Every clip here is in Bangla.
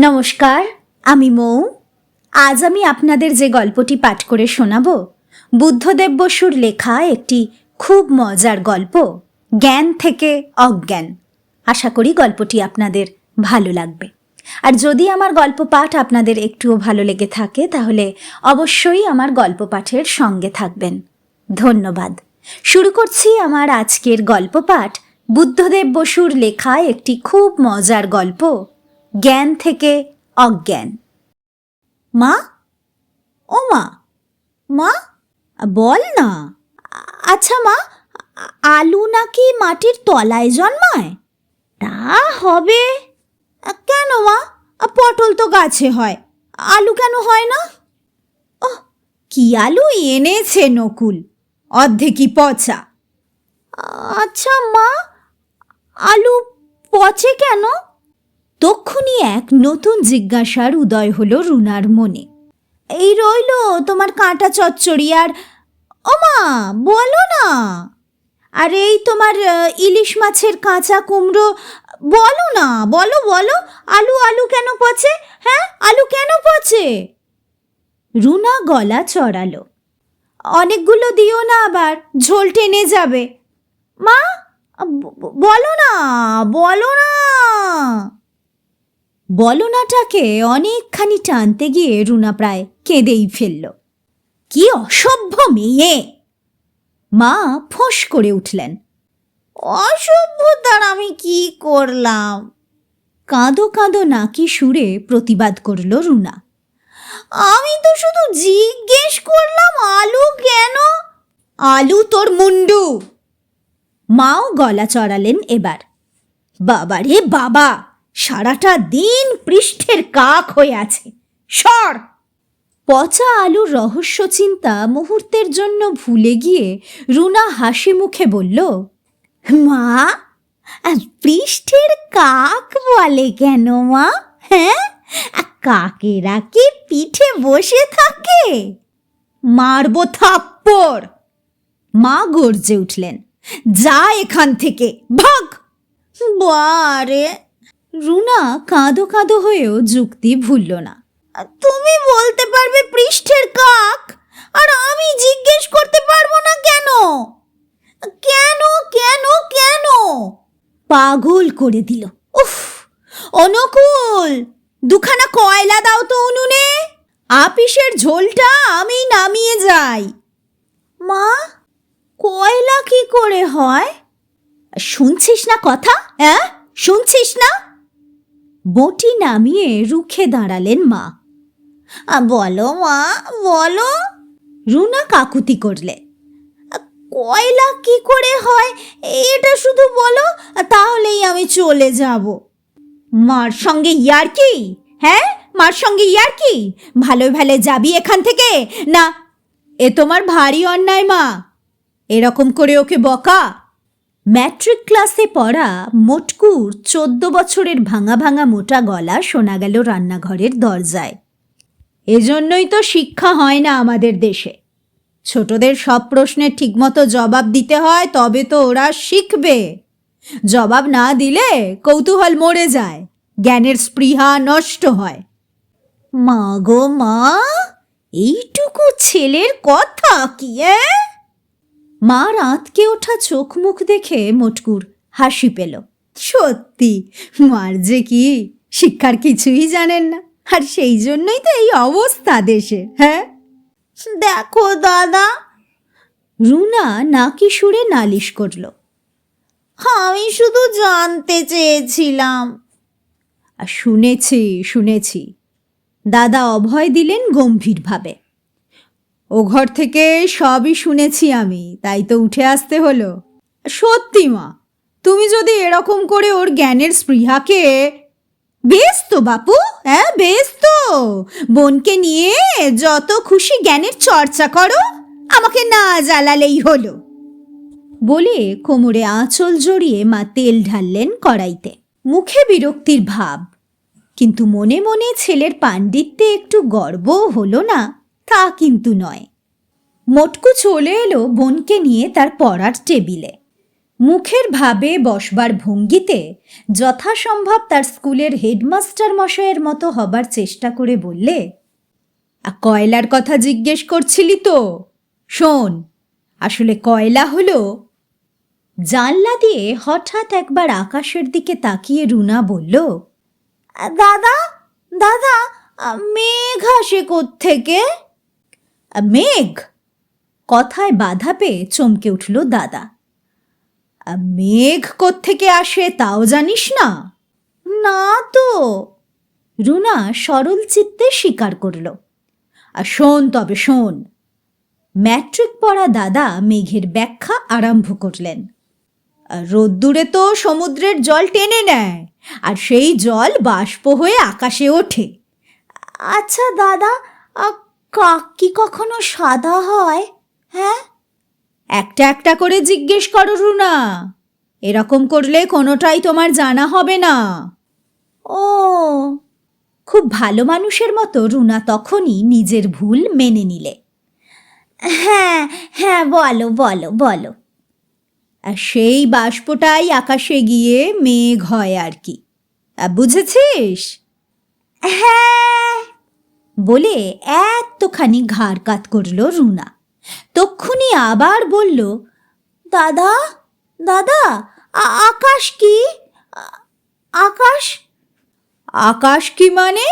নমস্কার, আমি মৌ। আজ আমি আপনাদের যে গল্পটি পাঠ করে শোনাব, বুদ্ধদেব বসুর লেখা একটি খুব মজার গল্প, জ্ঞান থেকে অজ্ঞান। আশা করি গল্পটি আপনাদের ভালো লাগবে। আর যদি আমার গল্প পাঠ আপনাদের একটুও ভালো লেগে থাকে, তাহলে অবশ্যই আমার গল্প পাঠের সঙ্গে থাকবেন। ধন্যবাদ। শুরু করছি আমার আজকের গল্প পাঠ, বুদ্ধদেব বসুর লেখা একটি খুব মজার গল্প, জ্ঞান থেকে অজ্ঞান। মা, ও মা, মা বল না। আচ্ছা মা, আলু নাকি মাটির তলায় জন্মায়? তা হবে। কেন মা, পটল তো গাছে হয়, আলু কেন হয় না? ও, কি আলু এনেছে নকুল, অর্ধেকই পচা। আচ্ছা মা, আলু পচে কেন? তক্ষুনি এক নতুন জিজ্ঞাসার উদয় হলো রুনার মনে। এই রইল তোমার কাঁটা চচ্চড়ি, আর ও মা বলো না, আর এই তোমার ইলিশ মাছের কাঁচা কুমড়ো, বলো না, বলো বলো, আলু আলু কেন পচে? হ্যাঁ, আলু কেন পচে? রুনা গলা চড়ালো। অনেকগুলো দিও না, আবার ঝোল টেনে যাবে। মা বলো না, বলো না। বলনাটাকে অনেকখানি টানতে গিয়ে রুনা প্রায় কেঁদেই ফেলল। কি অসভ্য মেয়ে! মা ফোঁস করে উঠলেন। অসভ্যতার আমি কি করলাম? কাঁদো কাঁদো নাকি সুরে প্রতিবাদ করল রুনা। আমি তো শুধু জিজ্ঞেস করলাম আলু কেন। আলু তোর মুন্ডু! মাও গলা চড়ালেন এবার। বাবারে বাবা, সারাটা দিন পৃষ্ঠের কাক হয়ে আছে, সর! পচা আলুর রহস্য চিন্তা মুহূর্তের জন্য ভুলে গিয়ে রুনা হাসি মুখে বলল, মা, পৃষ্ঠের কাক বলে কেন মা? হ্যাঁ, কাকেরা কি পিঠে বসে থাকে? মারবো থাপ্পড়! মা গর্জে উঠলেন। যা এখান থেকে, ভাগ! বারে! রুনা কাঁদো কাঁদো হয়েও যুক্তি ভুলল না। তুমি বলতে পারবে পৃষ্ঠের কাক, আর আমি জিজ্ঞেস করতে পারবো না কেন? কেন কেন কেন? পাগল করে দিল। উফ! অনুকূল, দুখানা কয়লা দাও তো উনুনে, আপিসের ঝোলটা আমি নামিয়ে যাই। মা, কয়লা কি করে হয়? শুনছিস না কথা? হ্যাঁ, শুনছিস না? বটি নামিয়ে রুখে দাঁড়ালেন মা। বলো মা, বলো। রুনা কাকুতি করলে। কয়লা কি করে হয় এটা শুধু বলো, তাহলেই আমি চলে যাব। মার সঙ্গে ইয়ার্কি? হ্যাঁ, মার সঙ্গে ইয়ার্কি? ভালো ভালো যাবি এখান থেকে, না? এ তোমার ভারী অন্যায় মা, এরকম করে ওকে বকা। ম্যাট্রিক ক্লাসে পড়া মোটকুর 14 বছরের ভাঙা ভাঙা মোটা গলা শোনা গেল রান্নাঘরের দরজায়। এজন্যই তো শিক্ষা হয় না আমাদের দেশে। ছোটদের সব প্রশ্নের ঠিকমতো জবাব দিতে হয়, তবে তো ওরা শিখবে। জবাব না দিলে কৌতূহল মরে যায়, জ্ঞানের স্পৃহা নষ্ট হয়। মা গো মা, এইটুকু ছেলের কথা কি? মার আঁতকে ওঠা চোখ মুখ দেখে মোটকুর হাসি পেল। সত্যি, মার যে কি, শিক্ষার কিছুই জানেন না, আর সেই জন্যই তো এই অবস্থা দেশে। হ্যাঁ, দেখো দাদা। রুনা নাকি সুরে নালিশ করল। আমি শুধু জানতে চেয়েছিলাম। শুনেছি শুনেছি, দাদা অভয় দিলেন গম্ভীরভাবে। ও ঘর থেকে সবই শুনেছি আমি, তাই তো উঠে আসতে হলো। সত্যি মা, তুমি যদি এরকম করে ওর জ্ঞানের স্পৃহাকে... বেশ তো বাপু, হ্যাঁ বেশ তো, বোনকে নিয়ে যত খুশি জ্ঞানের চর্চা করো, আমাকে না জ্বালালেই হলো। বলে কোমরে আঁচল জড়িয়ে মা তেল ঢাললেন কড়াইতে। মুখে বিরক্তির ভাব, কিন্তু মনে মনে ছেলের পাণ্ডিত্যে একটু গর্ব হলো না তা কিন্তু নয়। মোটকু চলে এলো বোনকে নিয়ে তার পড়ার টেবিলে। মুখের ভাবে বসবার ভঙ্গিতে যথাসম্ভব তার স্কুলের হেডমাস্টার মশাইয়ের মতো হবার চেষ্টা করে বললে, কয়লার কথা জিজ্ঞেস করছিলি তো? শোন, আসলে কয়লা হলো। জানলা দিয়ে হঠাৎ একবার আকাশের দিকে তাকিয়ে রুনা বলল, দাদা দাদা, মেঘ আসে কোত্থেকে? মেঘ? কথায় বাধা পেয়ে চমকে উঠল দাদা। মেঘ কোত্থেকে আসে তাও জানিস না? না তো, রুনা সরল চিত্তে স্বীকার করল। শোন তবে শোন। ম্যাট্রিক পড়া দাদা মেঘের ব্যাখ্যা আরম্ভ করলেন। রোদ্দুরে তো সমুদ্রের জল টেনে নেয়, আর সেই জল বাষ্প হয়ে আকাশে ওঠে। আচ্ছা দাদা, কাক কি কখনো সাদা হয়? হ্যাঁ, একটা একটা করে জিজ্ঞেস করো রুনা, এরকম করলে কোনোটাই তোমার জানা হবে না। ও, খুব ভালো মানুষের মতো রুনা তখনই নিজের ভুল মেনে নিলে। হ্যাঁ হ্যাঁ, বলো বলো বলো। সেই বাষ্পটাই আকাশে গিয়ে মেঘ হয় আর কি, বুঝেছিস? হ্যাঁ, বলে এতখানি ঘাড় কাত করল রুনা। তক্ষুনি আবার বলল, দাদা দাদা, আকাশ কি? আকাশ? আকাশ কি মানে?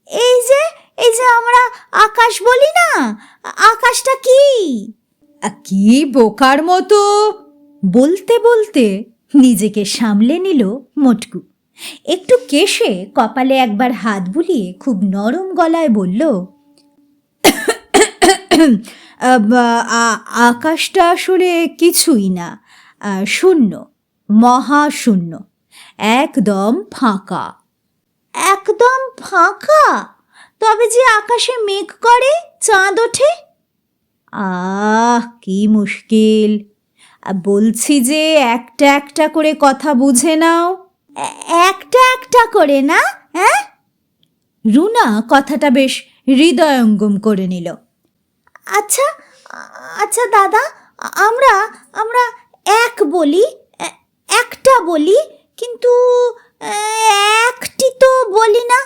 এই যে আমরা আকাশ বলি না, আকাশটা কি? কি বোকার মতো! বলতে বলতে নিজেকে সামলে নিল মোটকু। একটু কেশে কপালে একবার হাত বুলিয়ে খুব নরম গলায় বলল, আকাশটা আসলে কিছুই না, শূন্য, মহাশূন্য, একদম ফাঁকা। একদম ফাঁকা? তবে যে আকাশে মেঘ করে, চাঁদ ওঠে। কি মুশকিল! বলছি যে একটা একটা করে কথা বুঝে নাও। একটা একটা করে না? হ্যাঁ? রুনা কথাটা বেশ হৃদয়ঙ্গম করে নিল। আচ্ছা আচ্ছা দাদা, আমরা আমরা এক বলি, একটা বলি, কিন্তু একটি তো বলি না,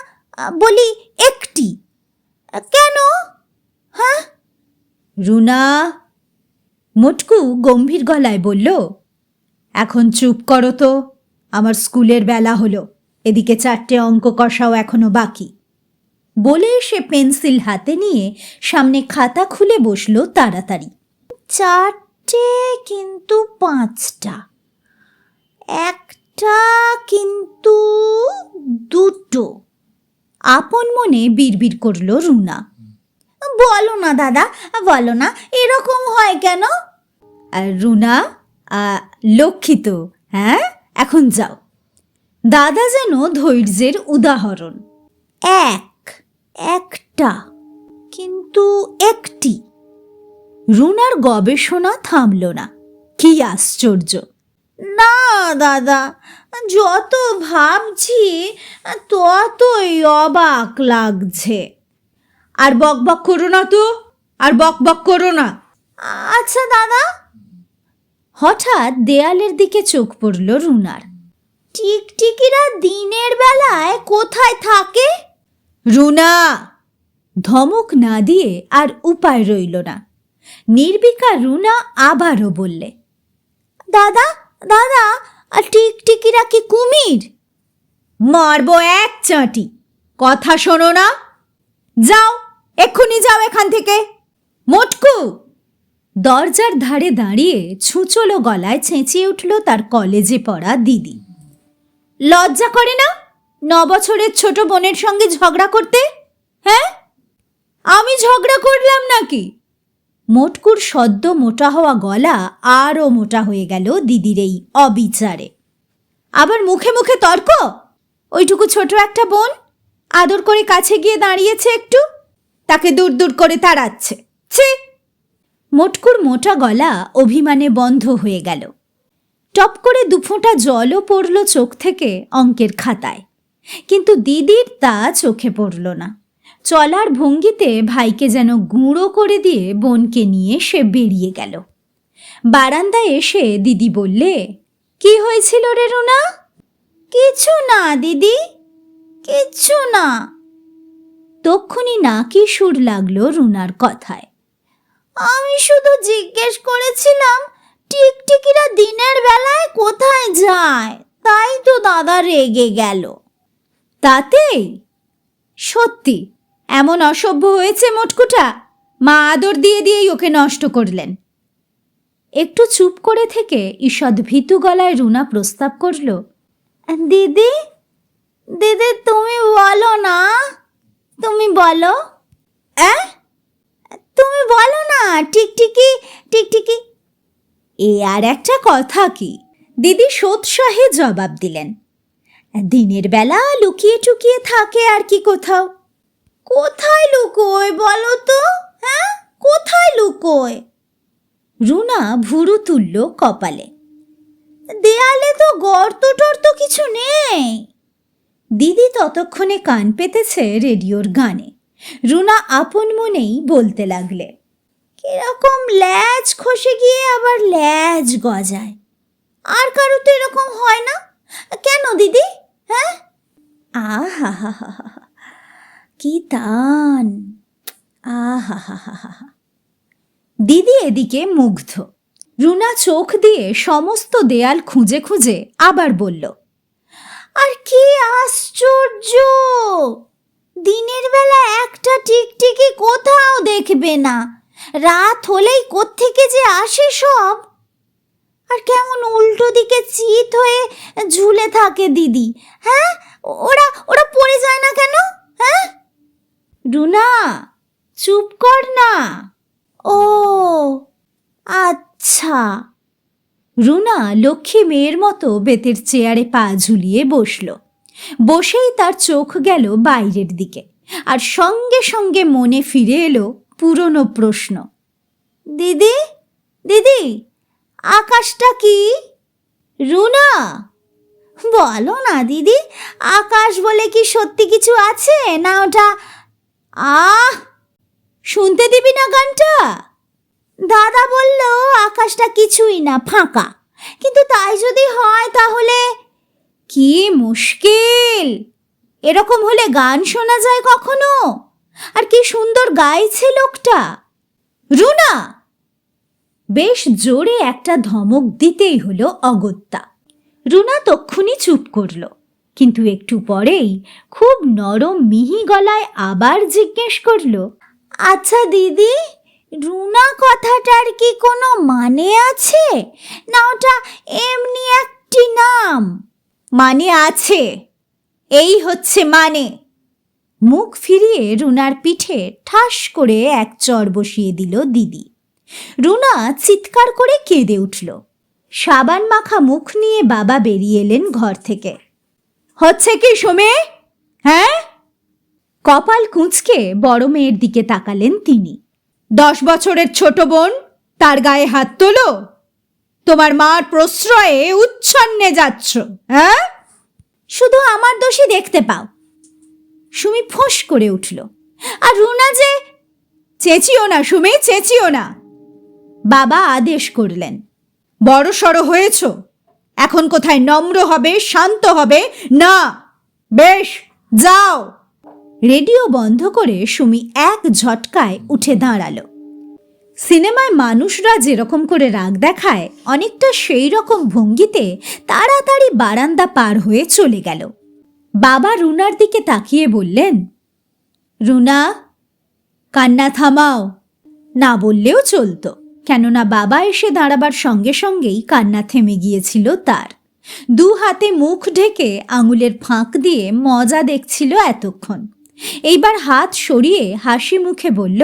বলি একটি। কেন? হ্যাঁ? রুনা, মোটকু গম্ভীর গলায় বলল, এখন চুপ করো তো, আমার স্কুলের বেলা হলো, এদিকে 4টে অঙ্ক কষাও এখনো বাকি। বলে সে পেন্সিল হাতে নিয়ে সামনে খাতা খুলে বসলো তাড়াতাড়ি। 4টে কিন্তু 5টা, একটা কিন্তু 2টো, আপন মনে বিড়বিড় করল রুনা। বলো না দাদা, বলো না, এরকম হয় কেন? রুনা, লক্ষ্মী তো, হ্যাঁ, এখন যাও। দাদা যেন ধৈর্যের উদাহরণ। একটা, কিন্তু একটি। রুনার গবেষণা থামল না। কি আশ্চর্য! না দাদা, যত ভাবছি ততই অবাক লাগছে। আর বক বক করো না তো, আর বক বক করো না। আচ্ছা দাদা। হঠাৎ দেয়ালের দিকে চোখ পড়ল রুনার। টিকটিকিরা দিনের বেলায় কোথায় থাকে? রুনা! ধমক না দিয়ে আর উপায় রইল না। নির্বিকার রুনা আবারও বললে, দাদা দাদা, টিকটিকিরা কি কুমির? মারবো এক চাঁটি, কথা শোনো না? যাও, এক্ষুনি যাও এখান থেকে। মোটকু! দরজার ধারে দাঁড়িয়ে ছুঁচলো গলায় চেঁচিয়ে উঠল তার কলেজে পড়া দিদি। লজ্জা করে না 9 বছরের ছোট বোনের সঙ্গে ঝগড়া করতে? হ্যাঁ, আমি ঝগড়া করলাম নাকি? মোটকুর সদ্য মোটা হওয়া গলা আরও মোটা হয়ে গেল দিদির এই অবিচারে। আবার মুখে মুখে তর্ক? ওইটুকু ছোট একটা বোন আদর করে কাছে গিয়ে দাঁড়িয়েছে একটু, তাকে দূর দূর করে তাড়াচ্ছে। ছি! মোটকুর মোটা গলা অভিমানে বন্ধ হয়ে গেল। টপ করে 2 ফোঁটা জলও পড়ল চোখ থেকে অঙ্কের খাতায়, কিন্তু দিদির তা চোখে পড়ল না। চলার ভঙ্গিতে ভাইকে যেন গুঁড়ো করে দিয়ে বোনকে নিয়ে সে বেরিয়ে গেল। বারান্দায় এসে দিদি বললে, কি হয়েছিল রে রুনা? কিছু না দিদি, কিচ্ছু না। তক্ষুনি নাকি সুর লাগলো রুনার কথায়। আমি শুধু জিজ্ঞেস করেছিলাম টিকটিকিরা দিনের বেলায় কোথায় যায়, তাই তো দাদা রেগে গেল। তাতেই? সত্যি এমন অসভ্য হয়েছে মোটকুটা, মা আদর দিয়ে দিয়েই ওকে নষ্ট করলেন। একটু চুপ করে থেকে ঈষৎ ভীতু গলায় রুনা প্রস্তাব করল, দিদি দিদি তুমি বলো না, তুমি বলো। তুমি বলো না, টিকটিকি টিকটিকি। এ আর একটা কথা কি? দিদি সোৎসাহে জবাব দিলেন, দিনের বেলা লুকিয়ে টুকিয়ে থাকে আর কি কোথাও। কোথায় লুকোয় বলো তো? হ্যাঁ, কোথায় লুকোয়? রুনা ভুরু তুলল কপালে। দেয়ালে তো গর্ত টর্ত কিছু নেই। দিদি ততক্ষণে কান পেতেছে রেডিওর গানে। রুনা আপন মনেই বলতে লাগলে, কিরকম ল্যাজ খসে গিয়ে আবার ল্যাজ গজায়। আর কারো তো এরকম হয় না কেন দিদি? হ্যাঁ, আহা হা হা হা, কি টান, আহা হা হা হা। দিদি এদিকে মুগ্ধ। রুনা চোখ দিয়ে সমস্ত দেয়াল খুঁজে খুঁজে আবার বলল, আর কি আশ্চর্য, দিনের বেলা একটা টিকটিকি কোথাও দেখবে না, রাত হলেই কোত্থেকে যে আসে সব। আর কেমন উল্টো দিকে চিত হয়ে ঝুলে থাকে দিদি। হ্যাঁ, ওরা ওরা পড়ে যায় না কেন? হ্যাঁ রুনা, চুপ কর না। ও আচ্ছা। রুনা লক্ষ্মী মেয়ের মতো বেতের চেয়ারে পা ঝুলিয়ে বসল। বসেই তার চোখ গেল বাইরের দিকে, আর সঙ্গে সঙ্গে মনে ফিরে এলো পুরনো প্রশ্ন, দিদি দিদি আকাশটা কি? রুনা বলো না দিদি, আকাশ বলে কি সত্যি কিছু আছে না ওটা? শুনতে দিবি না গানটা? দাদা বলল আকাশটা কিছুই না, ফাঁকা। কিন্তু তাই যদি হয় তাহলে কি মুশকিল, এরকম হলে গান শোনা যায় কখনো? আর কি সুন্দর গাইছে লোকটা। রুনা! বেশ জোরে একটা ধমক দিতেই হলো অগত্যা। রুনা তক্ষুনি চুপ করল, কিন্তু একটু পরেই খুব নরম মিহি গলায় আবার জিজ্ঞেস করল, আচ্ছা দিদি, রুনা কথাটার কি কোনো মানে আছে, না ওটা এমনি একটি নাম? মানে আছে, এই হচ্ছে মানে। মুখ ফিরিয়ে রুনার পিঠে ঠাস করে এক চড় বসিয়ে দিল দিদি। রুনা চিৎকার করে কেঁদে উঠল। সাবান মাখা মুখ নিয়ে বাবা বেরিয়ে এলেন ঘর থেকে। হচ্ছে কি সুমে? হ্যাঁ? কপাল কুঁচকে বড় মেয়ের দিকে তাকালেন তিনি। 10 বছরের ছোট বোন, তার গায়ে হাত তোলো? তোমার মার প্রশ্রয়ে উচ্ছন্নে যাচ্ছ? হ্যাঁ, শুধু আমার দোষই দেখতে পাও। সুমি ফোঁস করে উঠল। আর রুনা যে, চেঁচিও না সুমি, চেঁচিও না। বাবা আদেশ করলেন, বড় সড়ো হয়েছ, এখন কোথায় নম্র হবে, শান্ত হবে? না, বেশ যাও। রেডিও বন্ধ করে সুমি এক ঝটকায় উঠে দাঁড়ালো। সিনেমায় মানুষরা যেরকম করে রাগ দেখায়, অনেকটা সেই রকম ভঙ্গিতে তাড়াতাড়ি বারান্দা পার হয়ে চলে গেল। বাবা রুনার দিকে তাকিয়ে বললেন, রুনা, কান্না থামাও। না বললেও চলতো, কেননা বাবা এসে দাঁড়াবার সঙ্গে সঙ্গেই কান্না থেমে গিয়েছিল তার। 2 হাতে মুখ ঢেকে আঙুলের ফাঁক দিয়ে মজা দেখছিল এতক্ষণ। এইবার হাত সরিয়ে হাসি মুখে বলল,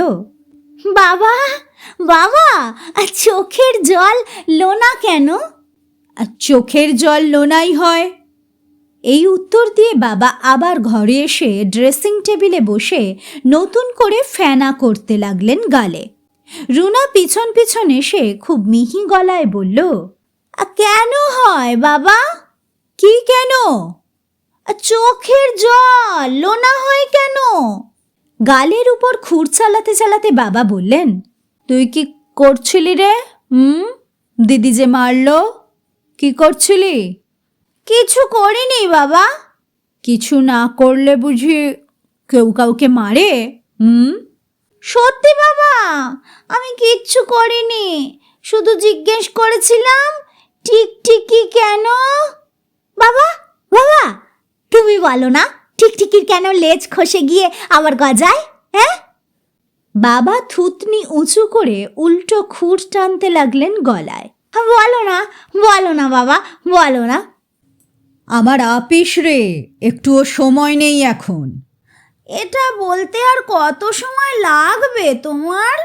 বাবা বাবা, চোখের জল লোনা কেন? চোখের জল লোনাই হয়। এই উত্তর দিয়ে বাবা আবার ঘরে এসে ড্রেসিং টেবিলে বসে নতুন করে ফেনা করতে লাগলেন গালে। রুনা পিছন পিছন এসে খুব মিহি গলায় বলল, কেন হয় বাবা? কি কেন? চোখের জল লোনা হয় কেন? গালের উপর খুর চালাতে চালাতে বাবা বললেন, তুই কি করছিলি রে? দিদি যে মারলো, কি করছিলি? কিছু করিনি বাবা। কিছু না করলে বুঝি কেউ কাউকে মারে? সত্যি বাবা, আমি কিচ্ছু করিনি, শুধু জিজ্ঞেস করেছিলাম টিকটিকি কেন। বাবা বাবা, তুমি বলো না টিকটিকির কেন লেজ খসে গিয়ে আবার গজায়? হ্যাঁ? বাবা থুতনি উঁচু করে উল্টো খুঁট টানতে লাগলেন গলায়। বলো না বাবা, বলো না। আমার আপিস রে, একটুও সময় নেই এখন। এটা বলতে আর কত সময় লাগবে তোমার?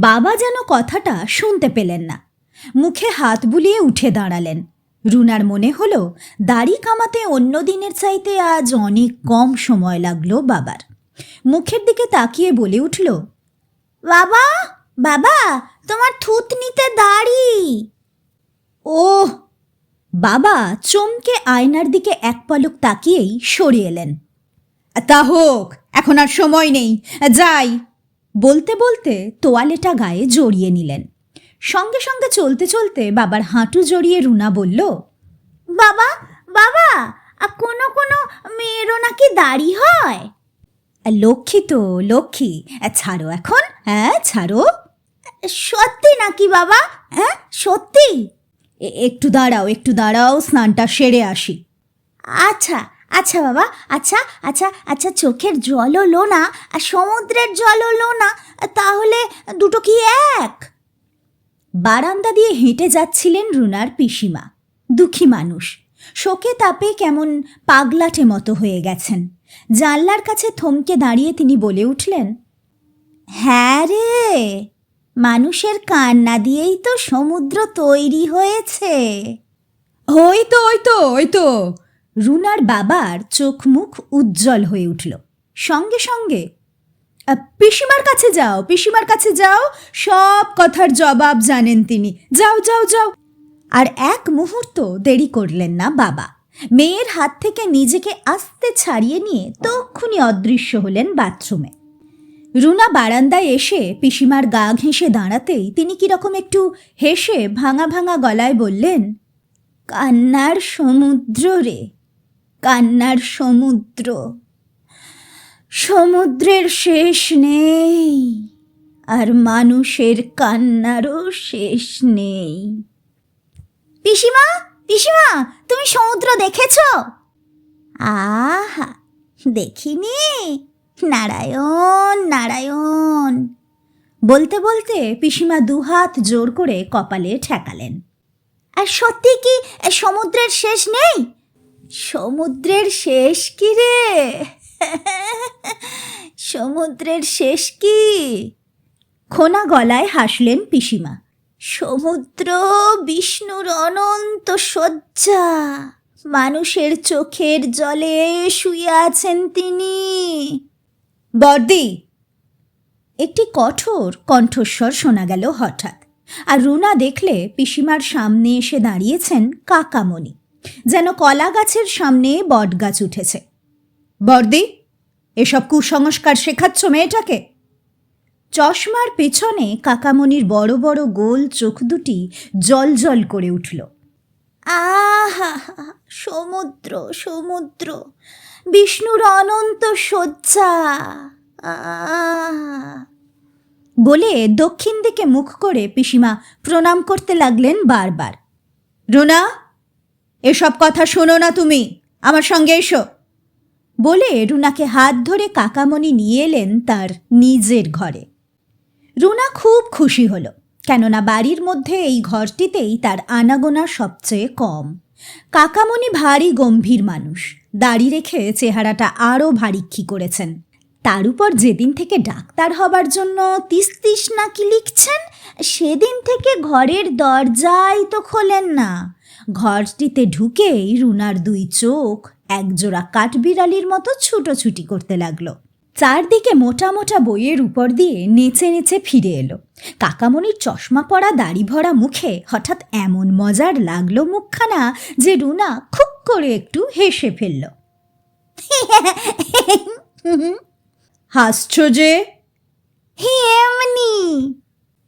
বাবা যেন কথাটা শুনতে পেলেন না, মুখে হাত বুলিয়ে উঠে দাঁড়ালেন। রুনার মনে হলো দাড়ি কামাতে অন্য দিনের চাইতে আজ অনেক কম সময় লাগলো বাবার। মুখের দিকে তাকিয়ে বলে উঠল, বাবা বাবা, তোমার থুতনিতে দাড়ি। ওহ! বাবা চমকে আয়নার দিকে এক পলক তাকিয়েই সরে এলেন। তা হোক, এখন আর সময় নেই, যাই। বলতে বলতে তোয়ালেটা গায়ে জড়িয়ে নিলেন। সঙ্গে সঙ্গে চলতে চলতে বাবার হাঁটু জড়িয়ে রুনা বলল, বাবা বাবা, কোনো কোনো মেয়েরও নাকি দাড়ি হয়? লক্ষ্মী তো লক্ষ্মী, ছাড়ো এখন, হ্যাঁ ছাড়ো। সত্যি নাকি বাবা? হ্যাঁ সত্যি? একটু দাঁড়াও, স্নানটা সেরে আসি। আচ্ছা আচ্ছা বাবা, আচ্ছা আচ্ছা আচ্ছা, চোখের জলও লো না আর সমুদ্রের জলও লো না, তাহলে দুটো কি এক? বারান্দা দিয়ে হেঁটে যাচ্ছিলেন রুনার পিসিমা। দুঃখী মানুষ, শোকে তাপে কেমন পাগলাটে মতো হয়ে গেছেন। জানলার কাছে থমকে দাঁড়িয়ে তিনি বলে উঠলেন, হ্যাঁ রে, মানুষের কান্না দিয়েই তো সমুদ্র তৈরি হয়েছে। ওই তো। রুনার বাবার চোখ মুখ উজ্জ্বল হয়ে উঠল। সঙ্গে সঙ্গে, পিসিমার কাছে যাও, সব কথার জবাব জানেন তিনি, যাও। আর এক মুহূর্ত দেরি করলেন না বাবা। মেয়ের হাত থেকে নিজেকে আস্তে ছাড়িয়ে নিয়ে তক্ষুনি অদৃশ্য হলেন বাথরুমে। রুনা বারান্দায় এসে পিসিমার গা ঘেঁষে দাঁড়াতেই তিনি কিরকম একটু হেসে ভাঙা ভাঙা গলায় বললেন, কান্নার সমুদ্র রে, কান্নার সমুদ্র, সমুদ্রের শেষ নেই, আর মানুষের কান্নারও শেষ নেই। পিসিমা, তুমি সমুদ্র দেখেছ? আহা, দেখিনি, নারায়ণ নারায়ণ। বলতে বলতে পিসিমা দুহাত জোর করে কপালে ঠেকালেন। আর সত্যি কি সমুদ্রের শেষ নেই? সমুদ্রের শেষ কি রে? সমুদ্রের শেষ কি? খোনা গলায় হাসলেন পিসিমা। সমুদ্র বিষ্ণুর অনন্ত শয্যা, মানুষের চোখের জলে শুয়ে আছেন তিনি। বর্দি! একটি কঠোর কণ্ঠস্বর শোনা গেল হঠাৎ, আর রুনা দেখলে পিসিমার সামনে এসে দাঁড়িয়েছেন কাকামণি, যেন কলা গাছের সামনে বট গাছ উঠেছে। বর্দি, এসব কুসংস্কার শেখাচ্ছ মেয়েটাকে? চশমার পেছনে কাকামণির বড় বড় গোল চোখ দুটি জল জল করে উঠল। আহা, সমুদ্র সমুদ্র, বিষ্ণুর অনন্ত শয্যা, বলে দক্ষিণ দিকে মুখ করে পিসিমা প্রণাম করতে লাগলেন বারবার। রুনা, এসব কথা শোনো না, তুমি আমার সঙ্গে এসো। বলে রুনাকে হাত ধরে কাকামণি নিয়ে এলেন তার নিজের ঘরে। রুনা খুব খুশি হলো, কেননা বাড়ির মধ্যে এই ঘরটিতেই তার আনাগোনা সবচেয়ে কম। কাকামণি ভারী গম্ভীর মানুষ, দাড়ি রেখে চেহারাটা আরও ভারিক্ষি করেছেন। তার উপর যেদিন থেকে ডাক্তার হবার জন্য তিস নাকি লিখছেন, সেদিন থেকে ঘরের দরজাই তো খোলেন না। ঘরটিতে ঢুকেই রুনার দুই চোখ একজোড়া কাঠবিড়ালির মতো ছুটোছুটি করতে লাগলো। চারদিকে মোটা মোটা বইয়ের উপর দিয়ে নেচে নেচে ফিরে এলো। কাকামণির চশমা পরা দাড়ি ভরা মুখে হঠাৎ এমন মজার লাগলো মুখখানা যে রুনা খুব করে একটু হেসে ফেলল। হাসছ যে?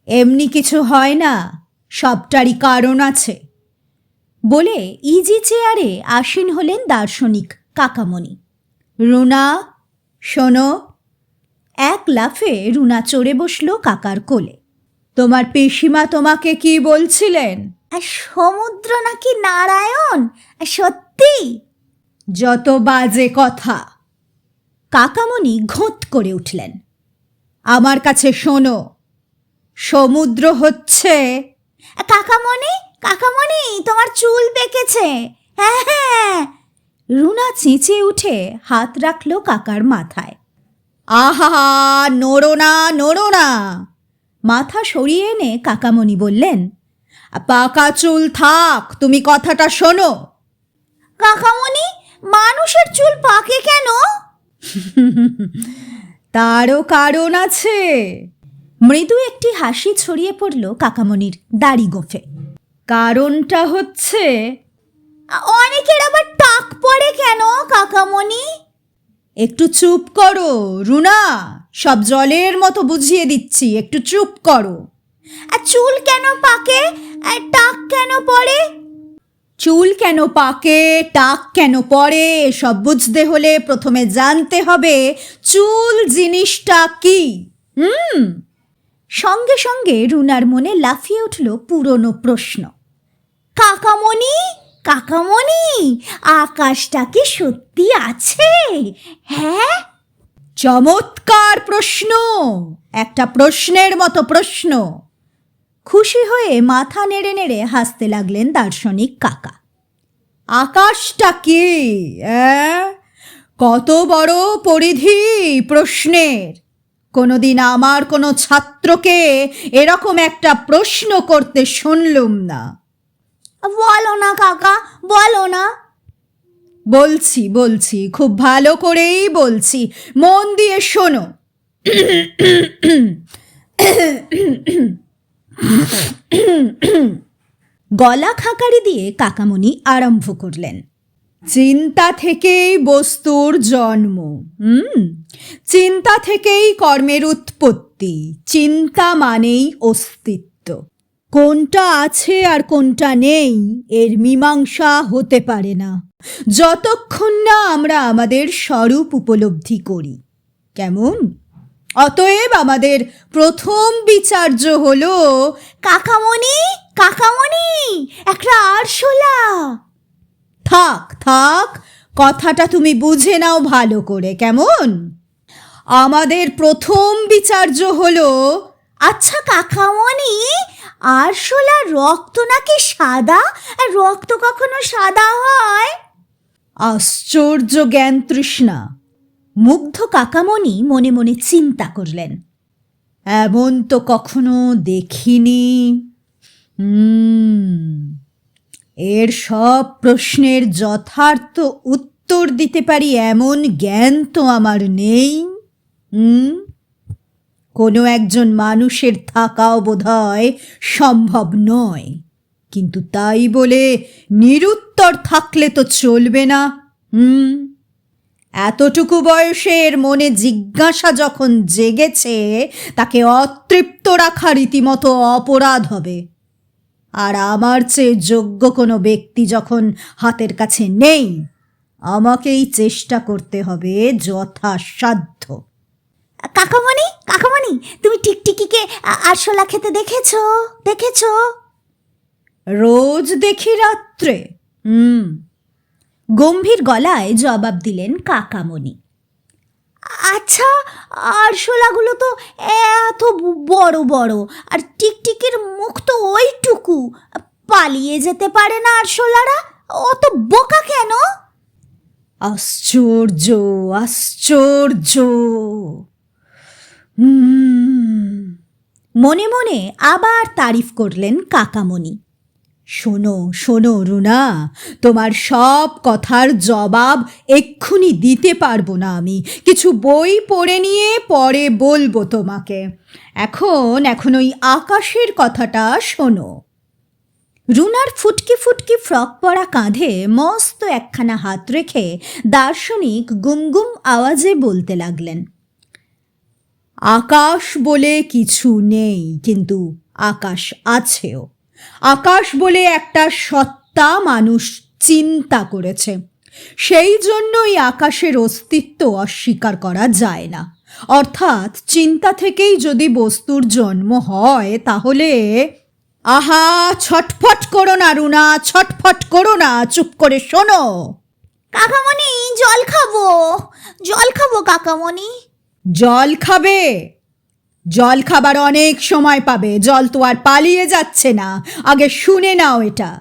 এমনি কিছু হয় না, সবটারই কারণ আছে বলে ইজি চেয়ারে আসীন হলেন দার্শনিক কাকামণি। রুনা, শোনো। এক লাফে রুনা চড়ে বসল কাকার কোলে। তোমার পিসিমা তোমাকে কি বলছিলেন? সমুদ্র নাকি নারায়ণ? সত্যি? যত বাজে কথা। কাকামণি ঘোঁত করে উঠলেন। আমার কাছে শোনো, সমুদ্র হচ্ছে... কাকামণি, কাকামণি, তোমার চুল পেকেছে। হ্যাঁ হ্যাঁ। রুনা চেঁচিয়ে উঠে হাত রাখল কাকার মাথায়। আহা, নড়ো না, নড়ো না। মাথা সরিয়ে এনে কাকামণি বললেন, পাকা চুল থাক, তুমি কথাটা শোনো। কাকামণি, মানুষের চুল পাকে কেন? তারও কারণ আছে। মৃদু একটি হাসি ছড়িয়ে পড়ল কাকামণির দাড়ি গোফে। কারণটা হচ্ছে... অনেকের আবার টাক পড়ে কেন কাকামণি? একটু চুপ করো রুনা, সব জলের মতো বুঝিয়ে দিচ্ছি, একটু চুপ করো। চুল কেন পাকে, টাক কেন পড়ে? চুল কেন পাকে, টাক কেন পড়ে, সব বুঝতে হলে প্রথমে জানতে হবে চুল জিনিসটা কি। সঙ্গে সঙ্গে রুনার মনে লাফিয়ে উঠল পুরনো প্রশ্ন। কাকামণি, কাকামণি, আকাশটা কি সত্যি আছে? হ্যাঁ। চমৎকার প্রশ্ন, একটা প্রশ্নের মতো প্রশ্ন। খুশি হয়ে মাথা নেড়ে নেড়ে হাসতে লাগলেন দার্শনিক কাকা। আকাশটা কি? কত বড় পরিধি প্রশ্নের! কোনোদিন আমার কোনো ছাত্রকে এরকম একটা প্রশ্ন করতে শুনলুম না। বলো না কাকা, বলো না। বলছি বলছি, খুব ভালো করেই বলছি, মন দিয়ে শোনো। গলা খাকারি দিয়ে কাকামণি আরম্ভ করলেন। চিন্তা থেকেই বস্তুর জন্ম, চিন্তা থেকেই কর্মের উৎপত্তি, চিন্তা মানেই অস্তিত্ব। কোনটা আছে আর কোনটা নেই এর মীমাংসা হতে পারে না যতক্ষণ না আমরা আমাদের স্বরূপ উপলব্ধি করি। কেমন? অতএব আমাদের প্রথম বিচার্য হলো... কাকামণি, কাকামণি, একটা আরশোলা। থাক থাক, কথাটা তুমি বুঝে নাও ভালো করে, কেমন? আমাদের প্রথম বিচার্য হলো... আচ্ছা কাকামণি, আরশোলা রক্ত নাকি সাদা? রক্ত কখনো সাদা হয়? আশ্চর্য জ্ঞান তৃষ্ণা। মুগ্ধ কাকামণি মনে মনে চিন্তা করলেন, এমন তো কখনো দেখিনি। এর সব প্রশ্নের যথার্থ উত্তর দিতে পারি এমন জ্ঞান তো আমার নেই। কোনো একজন মানুষের থাকাও বোধহয় সম্ভব নয়, কিন্তু তাই বলে নিরুত্তর থাকলে তো চলবে না। এতটুকু বয়সের মনে জিজ্ঞাসা যখন জেগেছে, তাকে অতৃপ্ত রাখা রীতিমতো অপরাধ হবে। আর আমার চেয়ে যোগ্য কোনো ব্যক্তি যখন হাতের কাছে নেই, আমাকেই চেষ্টা করতে হবে যথাসাধ্য। কাকামণি, কাকামণি, তুমি টিকটিকিকে আরশোলা খেতে দেখেছো? দেখেছো? রোজ দেখি রাত্রে। গম্ভীর গলায় জবাব দিলেন কাকামণি। আচ্ছা, আরশোলাগুলো তো এত বড় বড়, আর টিকটিকির মুখ তো ওইটুকু, পালিয়ে যেতে পারে না আরশোলারা? অত বোকা কেন? আশ্চর্য, আশ্চর্য। মনে মনে আবার তারিফ করলেন কাকামণি। শোনো শোনো রুনা, তোমার সব কথার জবাব এক্ষুনি দিতে পারবো না আমি, কিছু বই পড়ে নিয়ে পরে বলবো তোমাকে। এখন ওই আকাশের কথাটা শোনো। রুনার ফুটকি ফুটকি ফ্রক পরা কাঁধে মস্ত একখানা হাত রেখে দার্শনিক গুমগুম আওয়াজে বলতে লাগলেন, আকাশ বলে কিছু নেই, কিন্তু আকাশ আছেও। আকাশ বলে একটা সত্তা মানুষ চিন্তা করেছে, সেই জন্যই আকাশের অস্তিত্ব অস্বীকার করা যায় না। অর্থাৎ চিন্তা থেকেই যদি বস্তুর জন্ম হয় তাহলে আহা, ছটফট করো না রুনা, ছটফট করো না, চুপ করে শোনো। কাকামণি, জল খাবো, জল খাবো কাকামণি। জল খাবে? জল খাবার অনেক সময় পাবে, জল তো আর পালিয়ে যাচ্ছে না, আগে শুনে নাও এটা।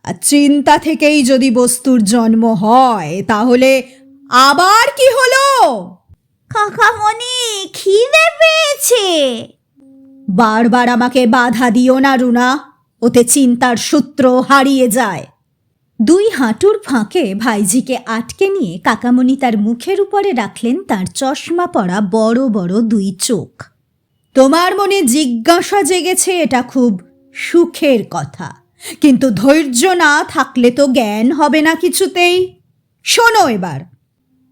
আর চিন্তা থেকেই যদি বস্তুর জন্ম হয় তাহলে আবার কি হলো? কাকামণি, খিদে পেয়েছে। বারবার আমাকে বাধা দিও না রুনা, ওতে চিন্তার সূত্র হারিয়ে যায়। দুই হাঁটুর ফাঁকে ভাইজিকে আটকে নিয়ে কাকামণি তার মুখের উপরে রাখলেন তার চশমা পরা বড় বড় দুই চোখ। তোমার মনে জিজ্ঞাসা জেগেছে, এটা খুব সুখের কথা, কিন্তু ধৈর্য না থাকলে তো জ্ঞান হবে না কিছুতেই। শোনো এবার।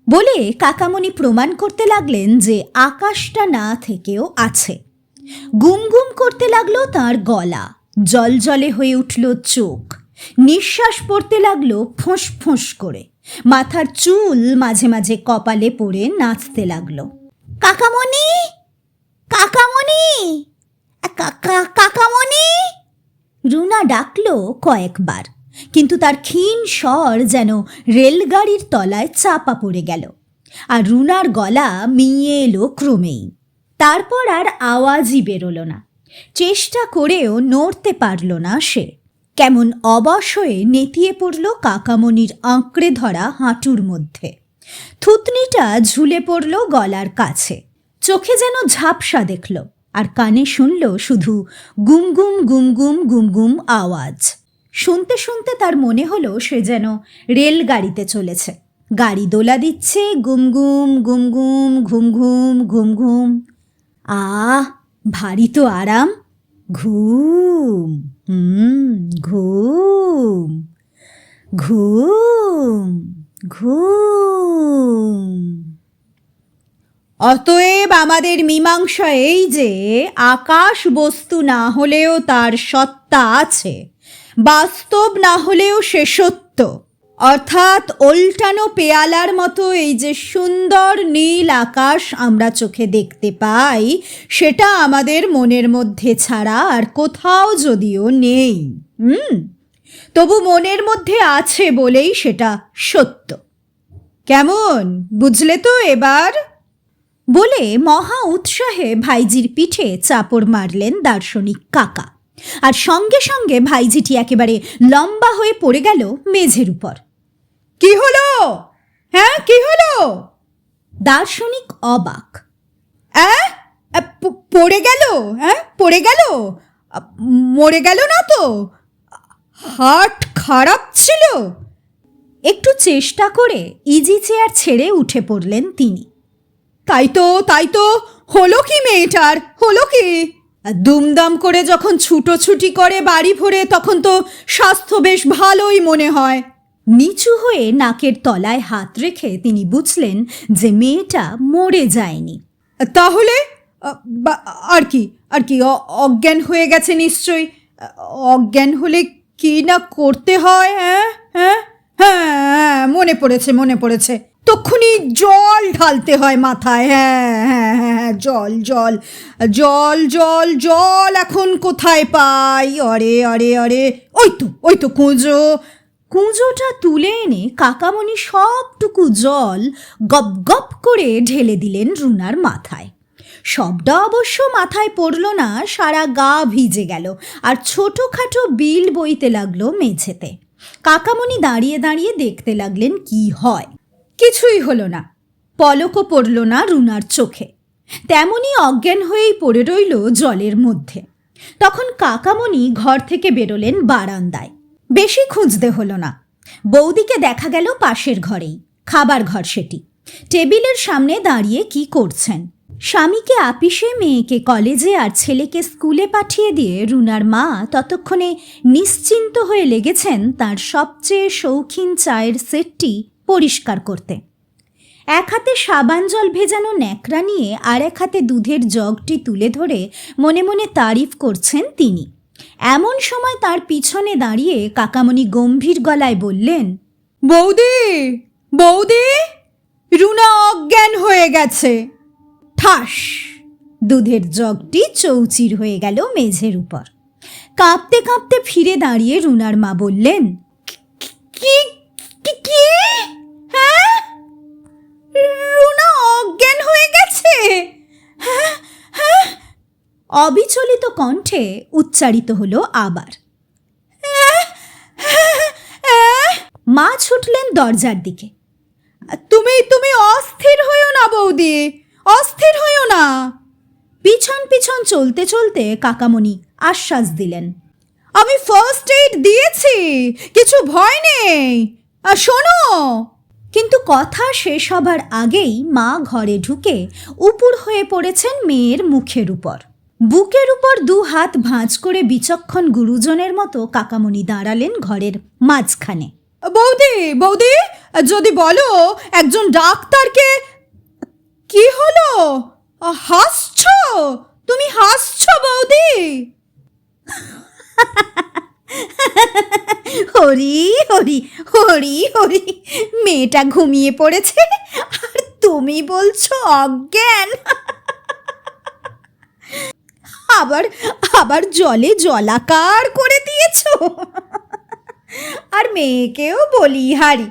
বলে কাকামণি প্রমাণ করতে লাগলেন যে আকাশটা না থেকেও আছে। গুম গুম করতে লাগলো তার গলা, জলজলে হয়ে উঠল চোখ, নিঃশ্বাস পড়তে লাগলো ফোঁস ফোঁস করে, মাথার চুল মাঝে মাঝে কপালে পড়ে নাচতে লাগলো। কাকামণি, কাকামণি, কাকামণি। রুনা ডাকলো কয়েকবার, কিন্তু তার ক্ষীণ স্বর যেন রেলগাড়ির তলায় চাপা পড়ে গেল, আর রুনার গলা মিইয়ে এলো ক্রমেই। তারপর আর আওয়াজই বেরোলো না, চেষ্টা করেও নড়তে পারল না সে। কেমন অবশ হয়ে নেতিয়ে পড়ল কাকামণির আঁকড়ে ধরা হাঁটুর মধ্যে। থুতনিটা ঝুলে পড়ল গলার কাছে, চোখে যেন ঝাপসা দেখল, আর কানে শুনল শুধু গুম গুম গুম গুম গুম গুম আওয়াজ। শুনতে শুনতে তার মনে হলো সে যেন রেলগাড়িতে চলেছে, গাড়ি দোলা দিচ্ছে, গুম গুম গুম গুম ঘুম ঘুম ঘুম ঘুম। আহ, ভারী তো আরাম। ঘুম, ঘুম ঘুম ঘুম। অতএব আমাদের মীমাংসা এই যে আকাশ বস্তু না হলেও তার সত্তা আছে, বাস্তব না হলেও সে সত্য। অর্থাৎ ওল্টানো পেয়ালার মতো এই যে সুন্দর নীল আকাশ আমরা চোখে দেখতে পাই, সেটা আমাদের মনের মধ্যে ছাড়া আর কোথাও যদিও নেই, তবু মনের মধ্যে আছে বলেই সেটা সত্য। কেমন বুঝলে তো এবার? বলে মহা উৎসাহে ভাইজির পিঠে চাপড় মারলেন দার্শনিক কাকা, আর সঙ্গে সঙ্গে ভাইজিটি একেবারে লম্বা হয়ে পড়ে গেল মেঝের উপর। কি হলো? হ্যাঁ, কি হলো? দার্শনিক অবাক। পড়ে গেল? হ্যাঁ, পড়ে গেল? মরে গেল না তো? হার্ট খারাপ ছিল? একটু চেষ্টা করে ইজি চেয়ার ছেড়ে উঠে পড়লেন তিনি। তাই তো, হলো কি মেয়েটার, হলো কি? দুমদাম করে যখন ছুটোছুটি করে বাড়ি ভরে তখন তো স্বাস্থ্য বেশ ভালোই মনে হয়। নিচু হয়ে নাকের তলায় হাত রেখে তিনি বুঝলেন যে মেয়েটা মরে যায়নি। তাহলে আর কি অজ্ঞান হয়ে গেছে নিশ্চয়ই। অজ্ঞান হলে কি না করতে হয়? হ্যাঁ হ্যাঁ হ্যাঁ, মনে পড়েছে। তক্ষুনি জল ঢালতে হয় মাথায়। হ্যাঁ হ্যাঁ হ্যাঁ, জল জল জল জল জল এখন কোথায় পাই? আরে আরে আরে, ওই তো কুঁজোটা তুলে এনে কাকামণি সবটুকু জল গপ গপ করে ঢেলে দিলেন রুনার মাথায়। সবটা অবশ্য মাথায় পড়ল না, সারা গা ভিজে গেল, আর ছোটোখাটো বিল বইতে লাগলো মেঝেতে। কাকামণি দাঁড়িয়ে দাঁড়িয়ে দেখতে লাগলেন কি হয়। কিছুই হলো না, পলকও পড়ল না রুনার চোখে। তেমনি অজ্ঞান হয়েই পড়ে রইল জলের মধ্যে। তখন কাকামণি ঘর থেকে বেরোলেন বারান্দায়। বেশি খুঁজতে হলো না, বৌদিকে দেখা গেল পাশের ঘরেই, খাবার ঘর সেটি। টেবিলের সামনে দাঁড়িয়ে কি করছেন। স্বামীকে আপিসে, মেয়েকে কলেজে আর ছেলেকে স্কুলে পাঠিয়ে দিয়ে রুনার মা ততক্ষণে নিশ্চিন্ত হয়ে লেগেছেন তার সবচেয়ে শৌখিন চায়ের সেটটি পরিষ্কার করতে। এক হাতে সাবান জল ভেজানো ন্যাকড়া নিয়ে আর এক হাতে দুধের জগটি তুলে ধরে মনে মনে তারিফ করছেন তিনি। এমন সময় তার পিছনে দাঁড়িয়ে কাকামণি গম্ভীর গলায় বললেন, বৌদি, বৌদি, রুনা অজ্ঞান হয়ে গেছে। ঠাস! দুধের জগটি চৌচির হয়ে গেল মেঝের উপর। কাঁপতে কাঁপতে ফিরে দাঁড়িয়ে রুনার মা বললেন, কি কি? হ্যাঁ, রুনা অজ্ঞান হয়ে গেছে? হ্যাঁ হ্যাঁ। অবিচলিত কণ্ঠে উচ্চারিত হলো আবার। মা ছুটলেন দরজার দিকে। তুমি তুমি অস্থির হইও না বৌদি, অস্থির হইও না। পিছন পিছন চলতে চলতে কাকামণি আশ্বাস দিলেন, আমি ফার্স্ট এইড দিয়েছি, কিছু ভয় নেই, শোনো। কিন্তু কথা শেষ হবার আগেই মা ঘরে ঢুকে উপুড় হয়ে পড়েছেন মেয়ের মুখের উপর। বুকের উপর দু হাত ভাঁজ করে বিচক্ষণ গুরুজনের মতো কাকামণি দাঁড়ালেন ঘরের মাঝখানে। বৌদি, বৌদি, যদি বলো একজন ডাক্তারকে। কি হলো? হাসছ? তুমি হাসছ বৌদি? হরি হরি হরি হরি, মেয়েটা ঘুমিয়ে পড়েছে আর তুমি বলছো অজ্ঞান। আবার আবার জলে জলাকার করে দিয়েছো। আর মেয়েকেও বলি হারি,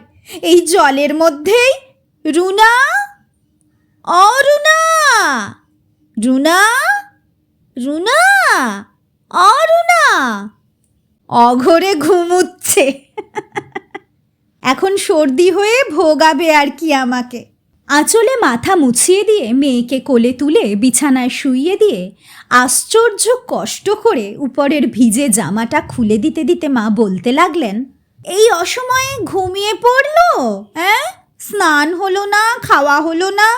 এই জলের মধ্যেই রুনা, অরুণা, রুনা, রুনা, অরুণা, অঘরে ঘুমুচ্ছে। এখন সর্দি হয়ে ভোগাবে আর কি আমাকে। আঁচলে মাথা মুছিয়ে দিয়ে মেয়েকে কোলে তুলে বিছানায় শুইয়ে দিয়ে আশ্চর্য কষ্ট করে উপরের ভিজে জামাটা খুলে দিতে দিতে মা বলতে লাগলেন, এই অসময়ে ঘুমিয়ে পড়লো? হ্যাঁ, স্নান হলো না, খাওয়া হলো না,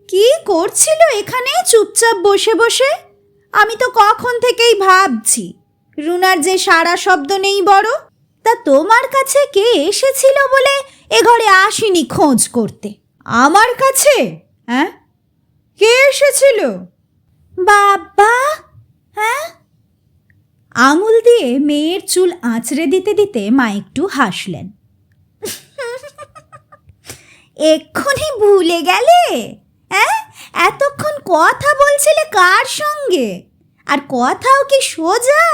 কি করছিল এখানে চুপচাপ বসে বসে? আমি তো কখন থেকেই ভাবছি রুনার যে সারা শব্দ নেই বড়। তা তোমার কাছে কে এসেছিল বলে এ ঘরে আসিনি খোঁজ করতে? আমার কাছে? হ্যাঁ, কে এসেছিল? বাবা। হ্যাঁ? আঙুল দিয়ে মেয়ের চুল আঁচড়ে দিতে দিতে মা একটু হাসলেন। এক্ষুনি ভুলে গেলে? হ্যাঁ, এতক্ষণ কথা বলছিলে কার সঙ্গে? আর কথাও কি সোজা?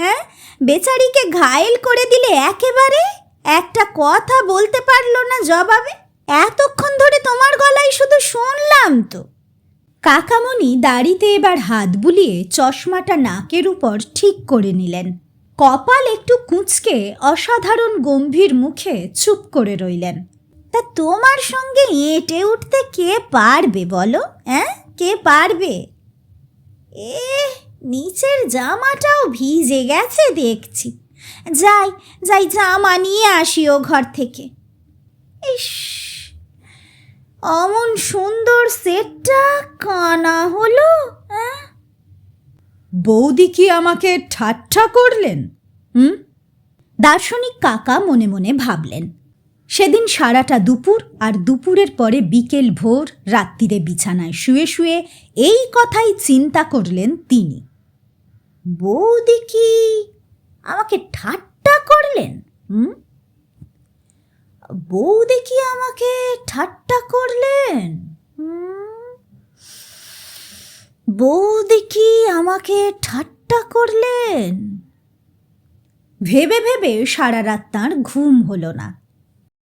হ্যাঁ, বেচারিকে ঘায়েল করে দিলে একেবারে, একটা কথা বলতে পারলো না জবাবে। এতক্ষণ ধরে তোমার গলায় শুধু শুনলাম তো। কাকামণি দাড়িতে এবার হাত বুলিয়ে চশমাটা নাকের উপর ঠিক করে নিলেন। কপাল একটু কুঁচকে অসাধারণ গম্ভীর মুখে চুপ করে রইলেন। তা তোমার সঙ্গে এঁটে উঠতে কে পারবে বলো? হ্যাঁ, কে পারবে? নিচের জামাটাও ভিজে গেছে দেখছি। যাই যাই, জামা নিয়ে আসি ও ঘর থেকে। ইস, অমন সুন্দর সেটটা কানা হলো। বৌদি কি আমাকে ঠাট্টা করলেন? দার্শনিক কাকা মনে মনে ভাবলেন। সেদিন সারাটা দুপুর আর দুপুরের পরে বিকেল ভোর রাত্রিরে বিছানায় শুয়ে শুয়ে এই কথাই চিন্তা করলেন তিনি। বৌদি কি আমাকে ঠাট্টা করলেন? বৌদি কি আমাকে ঠাট্টা করলেন? বৌদি কি আমাকে ঠাট্টা করলেন? ভেবে ভেবে সারা রাত তাঁর ঘুম হলো না।